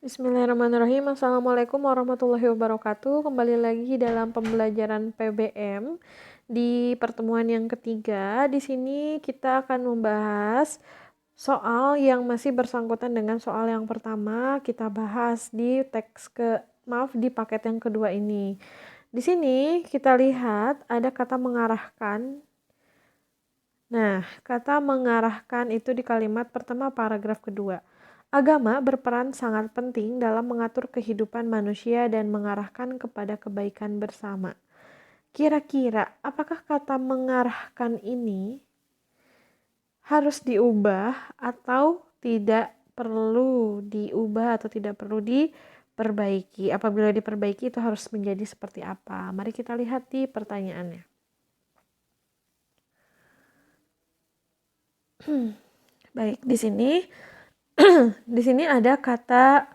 Bismillahirrahmanirrahim. Assalamualaikum warahmatullahi wabarakatuh. Kembali lagi dalam pembelajaran PBM di pertemuan yang ketiga. Di sini kita akan membahas soal yang masih bersangkutan dengan soal yang pertama kita bahas di di paket yang kedua ini. Di sini kita lihat ada kata mengarahkan. Nah, kata mengarahkan itu di kalimat pertama paragraf kedua. Agama berperan sangat penting dalam mengatur kehidupan manusia dan mengarahkan kepada kebaikan bersama. Kira-kira apakah kata mengarahkan ini harus diubah atau tidak perlu diubah atau tidak perlu diperbaiki? Apabila diperbaiki itu harus menjadi seperti apa? Mari kita lihat di pertanyaannya. Baik, di sini ada kata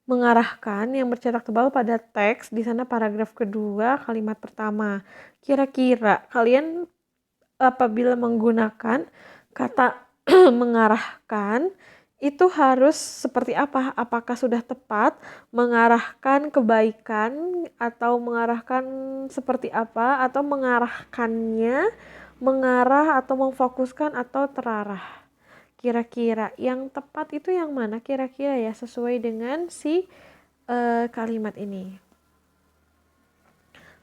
mengarahkan yang bercetak tebal pada teks di sana paragraf kedua kalimat pertama. Kira-kira kalian apabila menggunakan kata mengarahkan itu harus seperti apa? Apakah sudah tepat mengarahkan kebaikan atau mengarahkan seperti apa atau mengarahkannya mengarah atau memfokuskan atau terarah? Kira-kira yang tepat itu yang mana kira-kira ya sesuai dengan kalimat ini.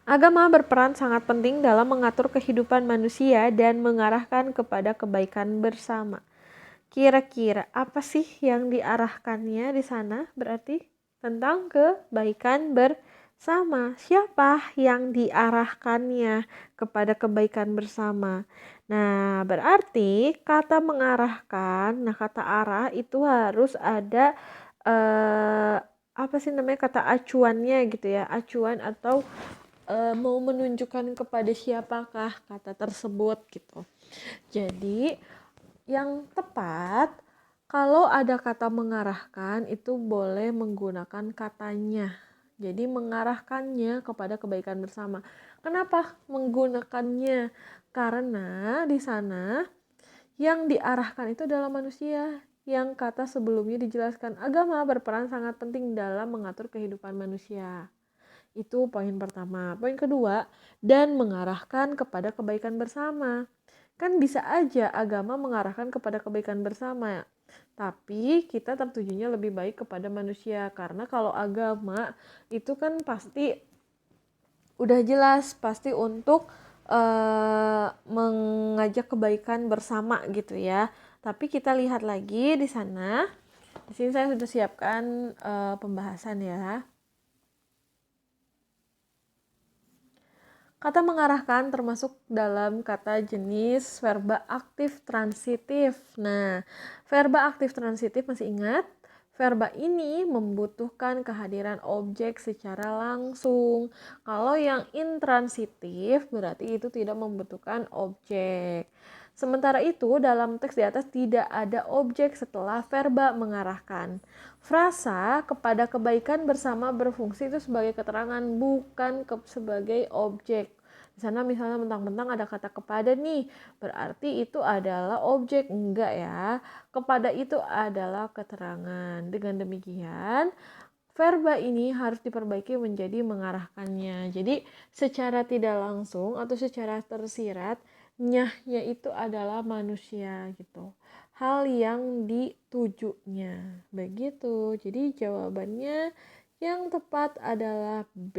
Agama berperan sangat penting dalam mengatur kehidupan manusia dan mengarahkan kepada kebaikan bersama. Kira-kira apa sih yang diarahkannya di sana? Berarti tentang kebaikan bersama. Siapa yang diarahkannya kepada kebaikan bersama? Nah, berarti kata mengarahkan, kata arah itu harus ada kata acuannya gitu ya, acuan atau mau menunjukkan kepada siapakah kata tersebut gitu. Jadi yang tepat kalau ada kata mengarahkan itu boleh menggunakan katanya. Jadi mengarahkannya kepada kebaikan bersama. Kenapa menggunakannya? Karena di sana yang diarahkan itu adalah manusia. Yang kata sebelumnya dijelaskan agama berperan sangat penting dalam mengatur kehidupan manusia. Itu poin pertama. Poin kedua, dan mengarahkan kepada kebaikan bersama. Kan bisa aja agama mengarahkan kepada kebaikan bersama, tapi kita tertujunya lebih baik kepada manusia. Karena kalau agama itu kan pasti udah jelas pasti untuk mengajak kebaikan bersama gitu ya. Tapi kita lihat lagi di sana. Di sini saya sudah siapkan pembahasan ya. Kata mengarahkan termasuk dalam kata jenis verba aktif transitif. Nah, verba aktif transitif masih ingat? Verba ini membutuhkan kehadiran objek secara langsung. Kalau yang intransitif berarti itu tidak membutuhkan objek. Sementara itu dalam teks di atas tidak ada objek setelah verba mengarahkan. Frasa kepada kebaikan bersama berfungsi itu sebagai keterangan bukan sebagai objek. Di sana misalnya mentang-mentang ada kata kepada nih, berarti itu adalah objek. Enggak ya. Kepada itu adalah keterangan. Dengan demikian, verba ini harus diperbaiki menjadi mengarahkannya. Jadi secara tidak langsung atau secara tersirat, nyahnya itu adalah manusia gitu. Hal yang ditujunya. Begitu. Jadi jawabannya yang tepat adalah B.